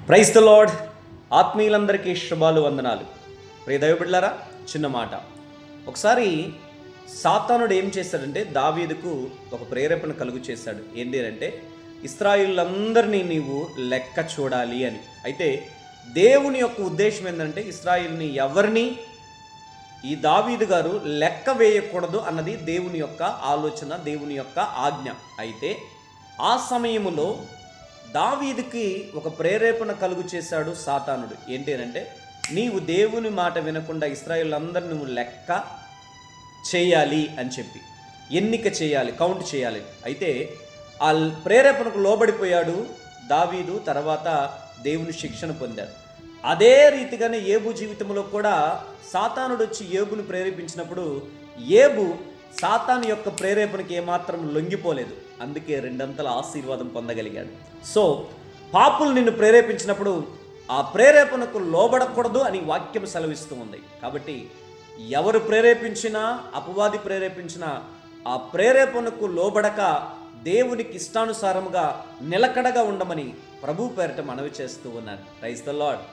Praise the lord. ఆత్మీయులందరికీ శుభాలు, వందనాలు. ప్రియ దైవబిడ్డలారా, చిన్న మాట. ఒకసారి సాతానుడు ఏం చేశాడంటే దావీదుకు ఒక ప్రేరేపణ కలుగు చేశాడు. ఏంటి అంటే ఇశ్రాయేలులందరినీ నీవు లెక్క చూడాలి అని. అయితే దేవుని యొక్క ఉద్దేశం ఏంటంటే ఇశ్రాయేల్ని ఎవరిని ఈ దావీదు గారు లెక్క వేయకూడదు అన్నది దేవుని యొక్క ఆలోచన, దేవుని యొక్క ఆజ్ఞ. అయితే ఆ సమయములో దావీదుకి ఒక ప్రేరేపణ కలుగు చేశాడు సాతానుడు. ఏంటి అంటే నీవు దేవుని మాట వినకుండా ఇశ్రాయేలులందరినీ నువ్వు లెక్క చేయాలి అని చెప్పి, ఎన్నిక చేయాలి, కౌంట్ చేయాలి. అయితే ఆ ప్రేరేపణకు లోబడిపోయాడు దావీదు. తర్వాత దేవుని శిక్షణ పొందాడు. అదే రీతిగానే ఏబు జీవితంలో కూడా సాతానుడు వచ్చి ఏబును ప్రేరేపించినప్పుడు ఏబు సాతాను యొక్క ప్రేరేపణకి ఏమాత్రం లొంగిపోలేదు. అందుకే రెండంతల ఆశీర్వాదం పొందగలిగాడు. సో పాపులు నిన్ను ప్రేరేపించినప్పుడు ఆ ప్రేరేపణకు లోబడకూడదు అని వాక్యం సెలవిస్తూ ఉంది. కాబట్టి ఎవరు ప్రేరేపించినా, అపవాది ప్రేరేపించినా ఆ ప్రేరేపణకు లోబడక దేవునికి ఇష్టానుసారముగా నిలకడగా ఉండమని ప్రభు పేరిట మనవి చేస్తూ ఉన్నాను. Praise the lord.